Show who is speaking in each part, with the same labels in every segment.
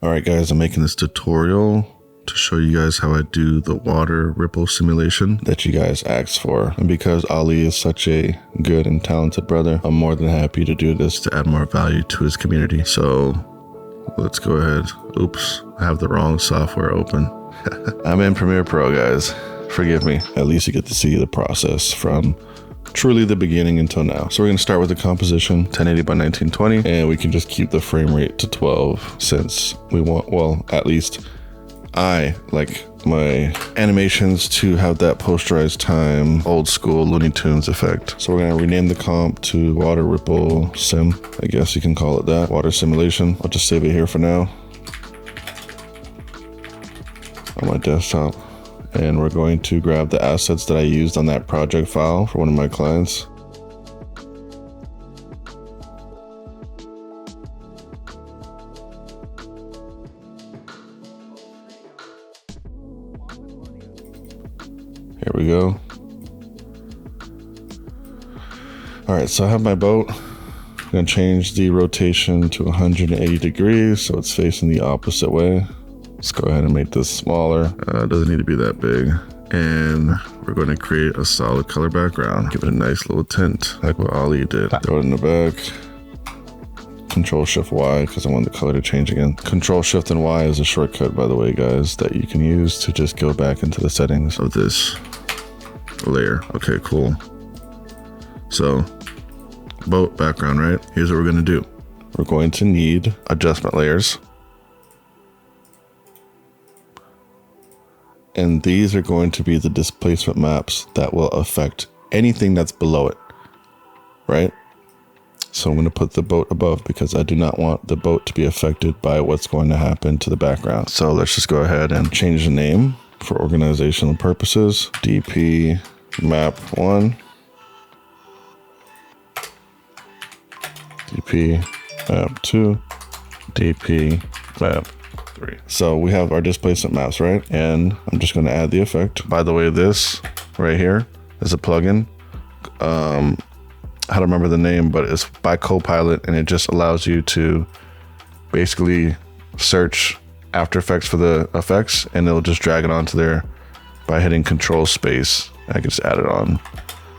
Speaker 1: All right, guys, I'm making this tutorial to show you guys how I do the water ripple simulation that you guys asked for. And because Ali is such a good and talented brother, I'm more than happy to do this to add more value to his community. So let's go ahead. Oops, I have the wrong software open. I'm in Premiere Pro, guys. Forgive me. At least you get to see the process from truly the beginning until now. So we're gonna start with the composition, 1080 by 1920, and we can just keep the frame rate to 12 since we want, well, at least I like my animations to have that posterized time, old school Looney Tunes effect. So we're gonna rename the comp to Water Ripple Sim. I guess you can call it that, water simulation. I'll just save it here for now on my desktop. And we're going to grab the assets that I used on that project file for one of my clients. Here we go. All right, so I have my boat. I'm gonna change the rotation to 180 degrees so it's facing the opposite way. Let's go ahead and make this smaller. It doesn't need to be that big. And we're going to create a solid color background. Give it a nice little tint, like what Ali did. Throw it in the back. Control-Shift-Y, because I want the color to change again. Control-Shift and Y is a shortcut, by the way, guys, that you can use to just go back into the settings of this layer. Okay, cool. So, boat background, right? Here's what we're going to do. We're going to need adjustment layers. And these are going to be the displacement maps that will affect anything that's below it, right? So I'm going to put the boat above because I do not want the boat to be affected by what's going to happen to the background. So let's just go ahead and change the name for organizational purposes. DP map 1. DP map 2. DP map 3. So we have our displacement maps, right? And I'm just going to add the effect. By the way, this right here is a plugin. I don't remember the name, but it's by Copilot, and it just allows you to basically search After Effects for the effects, and it'll just drag it onto there by hitting Control Space. I can just add it on,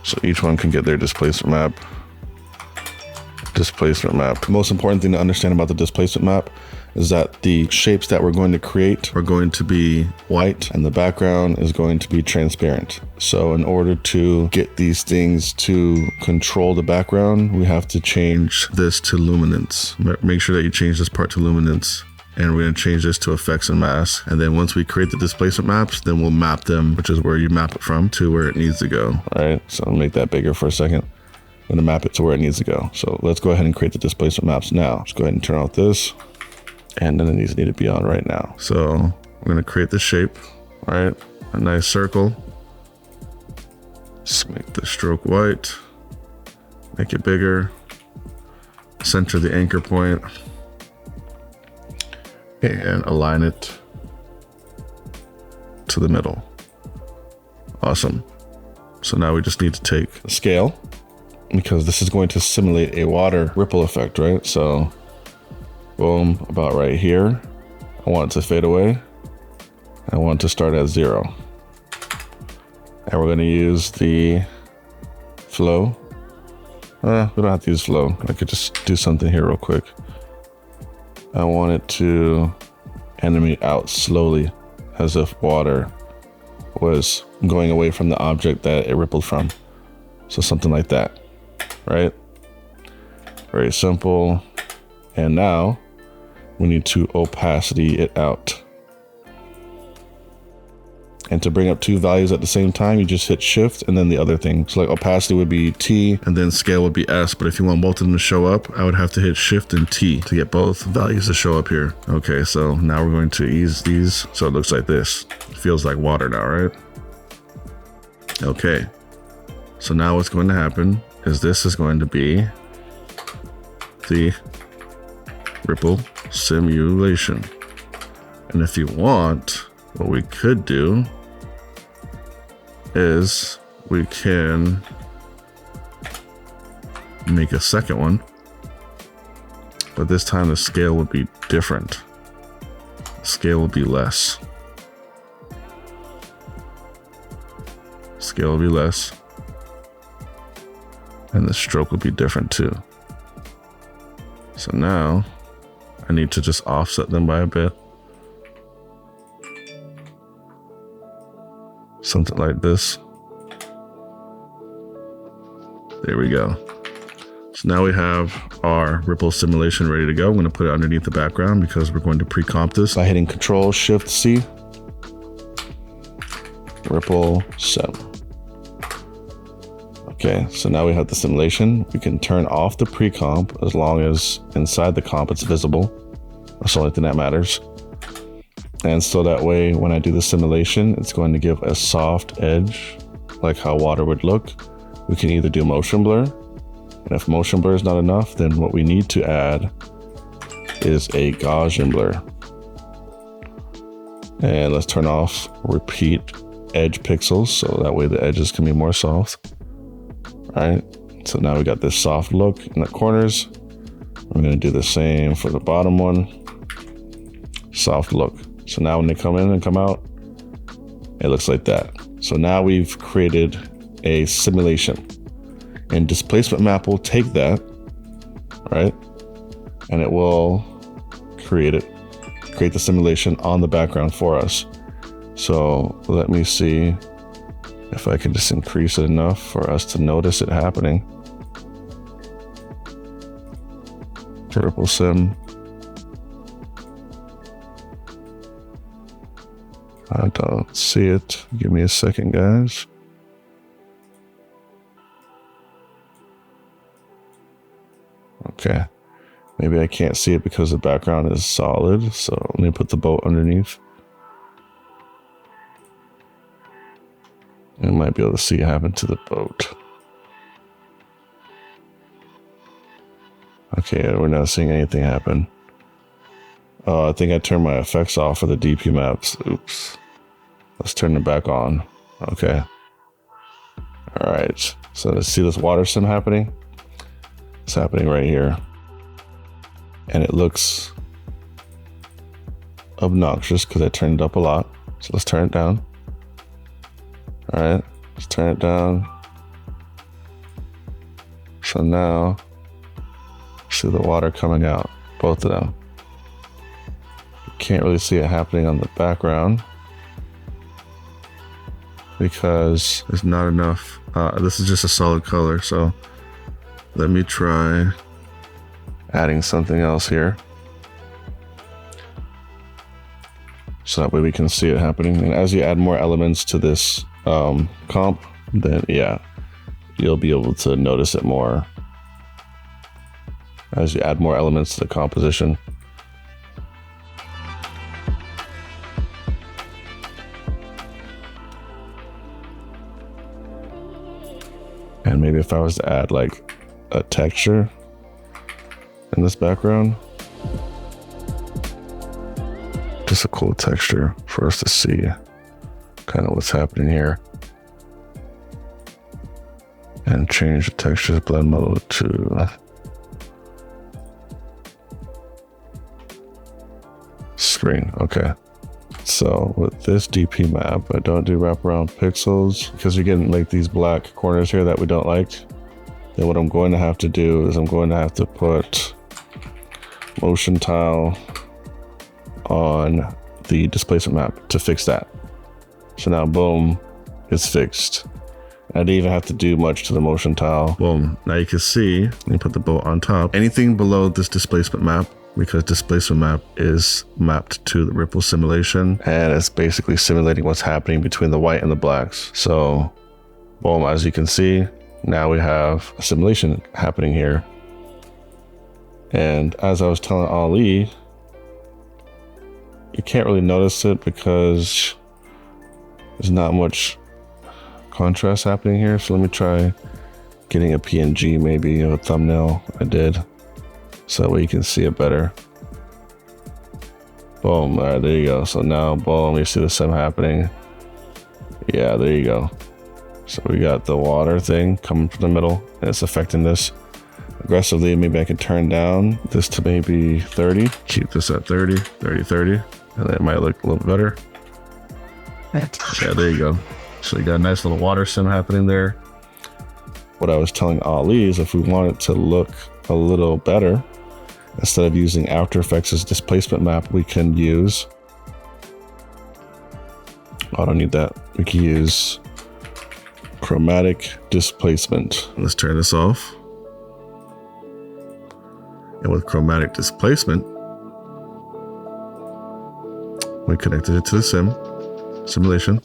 Speaker 1: so each one can get their displacement map. Displacement map. The most important thing to understand about the displacement map is that the shapes that we're going to create are going to be white and the background is going to be transparent. So in order to get these things to control the background, we have to change this to luminance. Make sure that you change this part to luminance. And we're going to change this to effects and mask. And then once we create the displacement maps, then we'll map them, which is where you map it from, to where it needs to go. All right, so I'll make that bigger for a second. I'm going to map it to where it needs to go. So let's go ahead and create the displacement maps now. Let's go ahead and turn off this. And then these need to be on right now. So we're going to create the shape, right? A nice circle. Let's make the stroke white. Make it bigger. Center the anchor point. And align it to the middle. Awesome. So now we just need to take a scale, because this is going to simulate a water ripple effect, right? So boom, about right here. I want it to fade away. I want it to start at 0. And we're going to use the flow. We don't have to use flow. I could just do something here real quick. I want it to animate out slowly as if water was going away from the object that it rippled from. So something like that, right? Very simple. And now we need to opacity it out. And to bring up two values at the same time, you just hit shift and then the other thing. So like opacity would be T and then scale would be S. But if you want both of them to show up, I would have to hit shift and T to get both values to show up here. Okay, so now we're going to ease these. So it looks like this. It feels like water now, right? Okay. So now what's going to happen is this is going to be the ripple simulation. And if you want, what we could do is we can make a second one, but this time the scale would be different. scale will be less. Scale will be less. And the stroke will be different too. So now I need to just offset them by a bit. Something like this. There we go. So now we have our ripple simulation ready to go. I'm going to put it underneath the background because we're going to pre-comp this by hitting Control-Shift-C. Ripple sim. Okay, so now we have the simulation. We can turn off the pre-comp as long as inside the comp it's visible. That's the only thing that matters. And so that way, when I do the simulation, it's going to give a soft edge, like how water would look. We can either do motion blur, and if motion blur is not enough, then what we need to add is a Gaussian blur. And let's turn off repeat edge pixels, so that way the edges can be more soft. All right, so now we got this soft look in the corners. We're gonna do the same for the bottom one. Soft look. So now when they come in and come out, it looks like that. So now we've created a simulation, and displacement map will take that, right? And it will create the simulation on the background for us. So let me see if I can just increase it enough for us to notice it happening. Ripple sim. I don't see it. Give me a second, guys. Okay. Maybe I can't see it because the background is solid. So let me put the boat underneath. I might be able to see it happen to the boat. Okay, we're not seeing anything happen. Oh, I think I turned my effects off for the DP maps. Oops. Let's turn them back on. Okay. All right. So let's see this water sim happening. It's happening right here. And it looks obnoxious because I turned it up a lot. So let's turn it down. All right. Let's turn it down. So now, see the water coming out. Both of them. Can't really see it happening on the background because there's not enough. This is just a solid color, so let me try adding something else here so that way we can see it happening. And as you add more elements to this comp, then yeah, you'll be able to notice it more as you add more elements to the composition. And maybe if I was to add like a texture in this background, just a cool texture for us to see kind of what's happening here. And change the textures blend mode to screen. Okay. So with this DP map, I don't do wraparound pixels because you're getting like these black corners here that we don't like. Then what I'm going to have to do is I'm going to have to put motion tile on the displacement map to fix that. So now boom, it's fixed. I didn't even have to do much to the motion tile. Boom. Now you can see, let me put the boat on top. Anything below this displacement map, because displacement map is mapped to the ripple simulation, and it's basically simulating what's happening between the white and the blacks. So boom, as you can see, now we have a simulation happening here. And as I was telling Ali, you can't really notice it because there's not much contrast happening here. So let me try getting a PNG maybe of a thumbnail. I did. So that way you can see it better. Boom, all right, there you go. So now, boom, you see the sim happening. Yeah, there you go. So we got the water thing coming from the middle, and it's affecting this aggressively. Maybe I can turn down this to maybe 30. Keep this at 30, 30, 30. And it might look a little better. Yeah, there you go. So you got a nice little water sim happening there. What I was telling Ali is if we want it to look a little better, instead of using After Effects' displacement map, we can use, I don't need that. We can use chromatic displacement. Let's turn this off. And with chromatic displacement, we connected it to the simulation,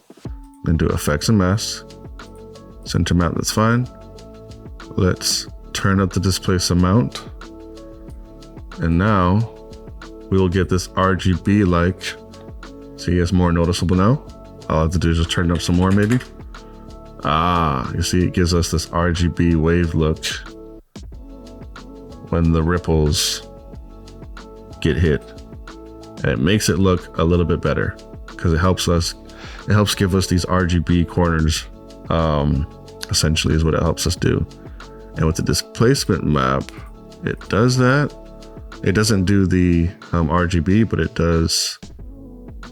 Speaker 1: then do effects and masks, center map, that's fine. Let's turn up the displace amount. And now we will get this RGB like, see it's more noticeable now. All I have to do is just turn it up some more maybe. You see it gives us this RGB wave look when the ripples get hit. And it makes it look a little bit better because it helps give us these RGB corners, essentially is what it helps us do. And with the displacement map, it does that. It doesn't do the RGB, but it does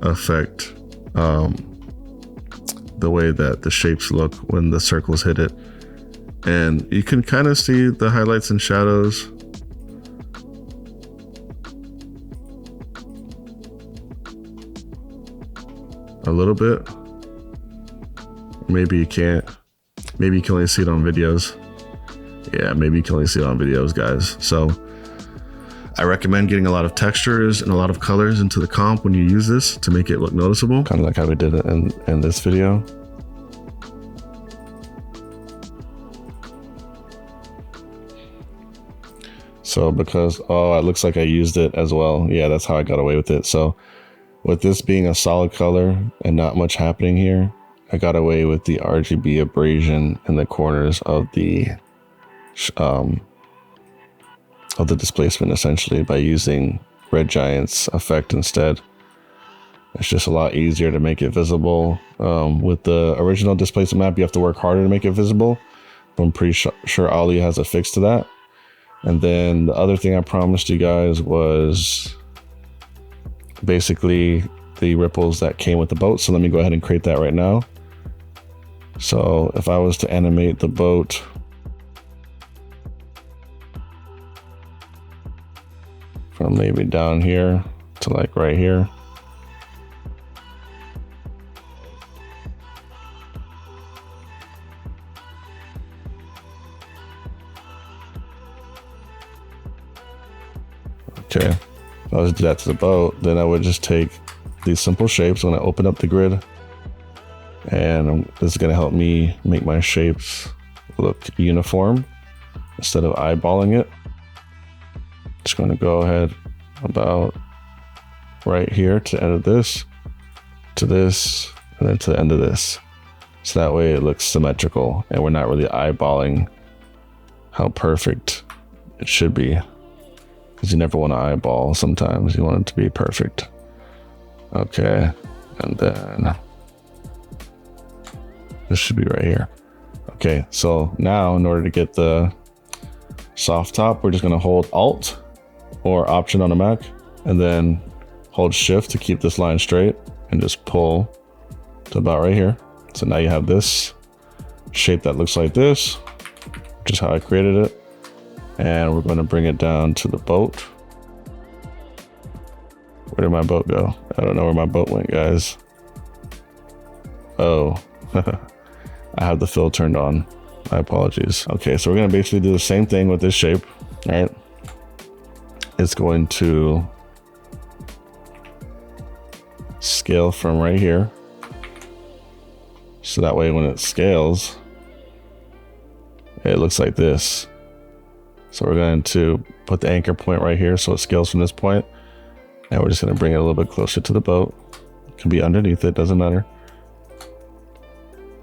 Speaker 1: affect the way that the shapes look when the circles hit it. And you can kind of see the highlights and shadows. A little bit. Maybe you can't. Maybe you can only see it on videos. Yeah, maybe you can only see it on videos, guys. So I recommend getting a lot of textures and a lot of colors into the comp when you use this to make it look noticeable. Kind of like how we did it in this video. So because, oh, it looks like I used it as well. Yeah, that's how I got away with it. So with this being a solid color and not much happening here, I got away with the RGB abrasion in the corners of the displacement, essentially, by using Red Giant's effect instead. It's just a lot easier to make it visible. With the original displacement map, you have to work harder to make it visible, but I'm pretty sure Ali has a fix to that. And then the other thing I promised you guys was basically the ripples that came with the boat. So let me go ahead and create that right now. So if I was to animate the boat, from maybe down here to like right here. Okay, if I was to do that to the boat, then I would just take these simple shapes when I open up the grid, and this is going to help me make my shapes look uniform instead of eyeballing it. Just going to go ahead about right here to the end of this, to this, and then to the end of this. So that way it looks symmetrical and we're not really eyeballing how perfect it should be. Because you never want to eyeball sometimes. You want it to be perfect. Okay, and then this should be right here. Okay, so now in order to get the soft top, we're just going to hold Alt or Option on a Mac, and then hold Shift to keep this line straight, and just pull to about right here. So now you have this shape that looks like this, which is how I created it. And we're going to bring it down to the boat. Where did my boat go? I don't know where my boat went, guys. Oh, I have the fill turned on. My apologies. Okay, so we're going to basically do the same thing with this shape, right? It's going to scale from right here. So that way when it scales, it looks like this. So we're going to put the anchor point right here so it scales from this point. And we're just going to bring it a little bit closer to the boat. It can be underneath it, doesn't matter.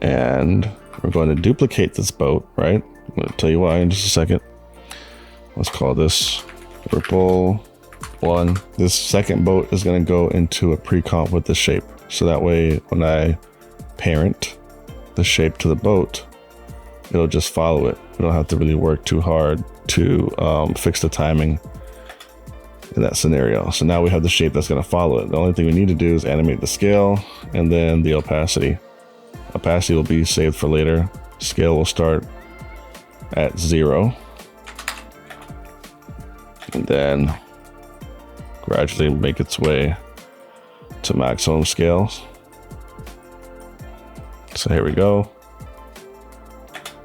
Speaker 1: And we're going to duplicate this boat, right? I'm going to tell you why in just a second. Let's call this Ripple 1. This second boat is going to go into a pre-comp with the shape. So that way when I parent the shape to the boat, it'll just follow it. We don't have to really work too hard to fix the timing. in that scenario. So now we have the shape that's going to follow it. The only thing we need to do is animate the scale and then the opacity. Opacity will be saved for later. Scale will start at 0. And then gradually make its way to maximum scales. So here we go.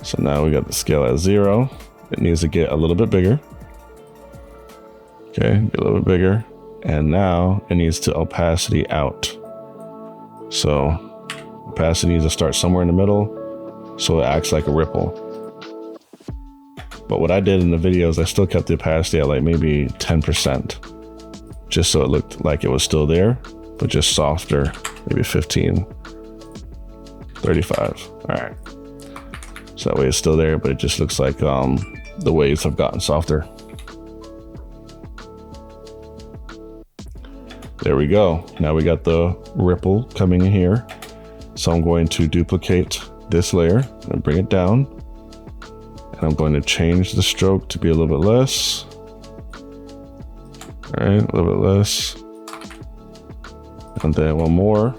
Speaker 1: So now we got the scale at 0. It needs to get a little bit bigger. Okay, get a little bit bigger. And now it needs to opacity out. So opacity needs to start somewhere in the middle so it acts like a ripple. But what I did in the videos, I still kept the opacity at like maybe 10%, just so it looked like it was still there, but just softer, maybe 15, 35. All right. So that way it's still there, but it just looks like the waves have gotten softer. There we go. Now we got the ripple coming in here. So I'm going to duplicate this layer and bring it down. And I'm going to change the stroke to be a little bit less. All right, a little bit less. And then one more.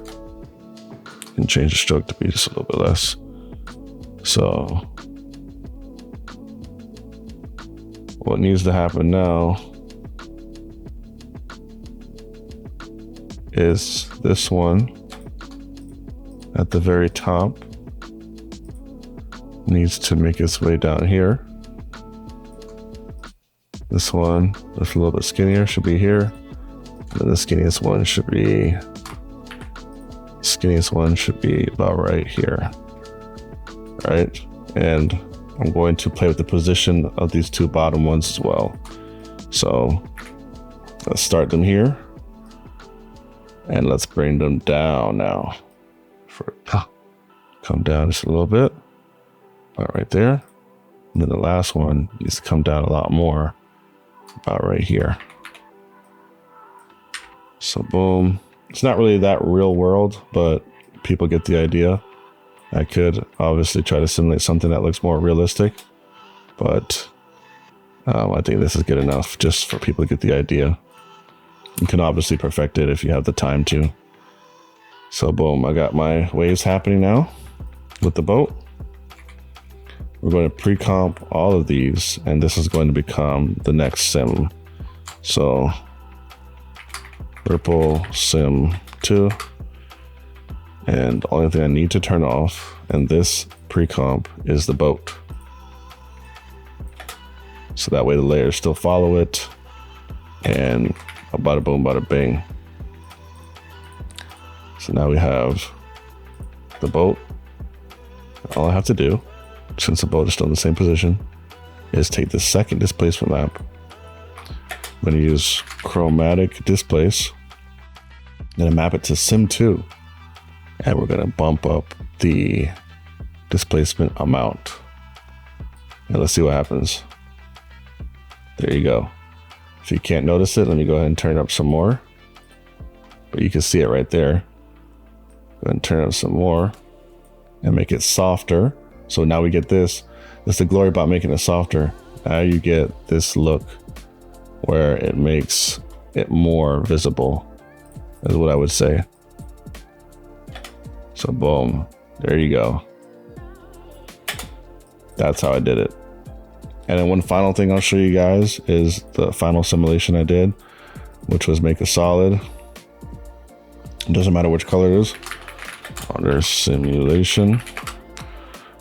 Speaker 1: And change the stroke to be just a little bit less. So what needs to happen now is this one at the very top needs to make its way down here. This one that's a little bit skinnier should be here. And then the skinniest one should be about right here. All right, and I'm going to play with the position of these two bottom ones as well. So let's start them here. And let's bring them down now. Come down just a little bit. About right there. And then the last one needs to come down a lot more. About right here. So boom. It's not really that real world, but people get the idea. I could obviously try to simulate something that looks more realistic. But I think this is good enough just for people to get the idea. You can obviously perfect it if you have the time to. So boom, I got my waves happening now with the boat. We're going to pre-comp all of these, and this is going to become the next sim. So Ripple Sim 2. And the only thing I need to turn off in this pre-comp is the boat. So that way the layers still follow it. And bada boom, bada bing. So now we have the boat. All I have to do, since the boat is still in the same position, is take the second displacement map. I'm going to use chromatic displace. I'm going to map it to Sim 2. And we're going to bump up the displacement amount. And let's see what happens. There you go. If you can't notice it, let me go ahead and turn it up some more. But you can see it right there. Go ahead and turn it up some more and make it softer. So now we get this. That's the glory about making it softer. Now you get this look where it makes it more visible, is what I would say. So boom, there you go. That's how I did it. And then one final thing I'll show you guys is the final simulation I did, which was make a solid. It doesn't matter which color it is. Under simulation.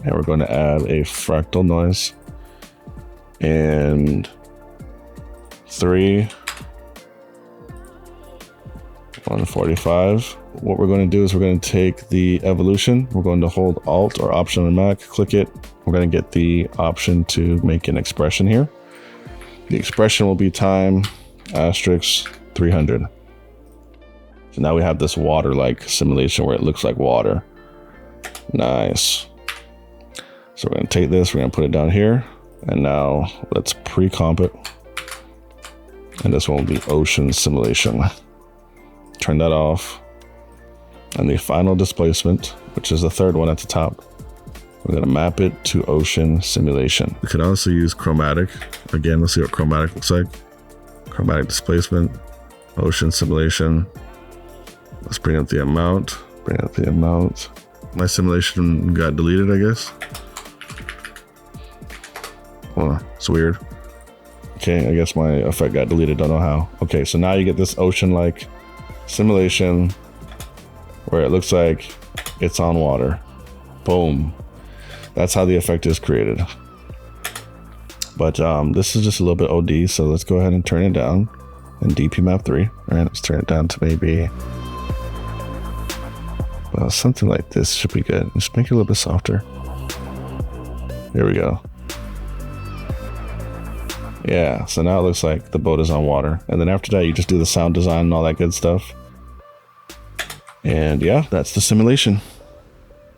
Speaker 1: And we're going to add a fractal noise. And 3, 145. What we're going to do is we're going to take the evolution. We're going to hold Alt or Option on the Mac, click it. We're going to get the option to make an expression here. The expression will be time asterisk 300. So now we have this water-like simulation where it looks like water. Nice. So we're going to take this, we're going to put it down here. And now let's pre-comp it. And this one will be ocean simulation. Turn that off. And the final displacement, which is the third one at the top, we're going to map it to ocean simulation. We could also use chromatic. Again, let's see what chromatic looks like. chromatic displacement, ocean simulation. Let's bring up the amount. My simulation got deleted, I guess. Well, it's weird. Okay, I guess my effect got deleted, don't know how. Okay, so now you get this ocean-like simulation where it looks like it's on water. Boom. That's how the effect is created. But this is just a little bit OD, so let's go ahead and turn it down in DP map 3. All right, let's turn it down to maybe, well, something like this should be good. Just make it a little bit softer. Here we go. Yeah, so now it looks like the boat is on water. And then after that, you just do the sound design and all that good stuff. And yeah, that's the simulation.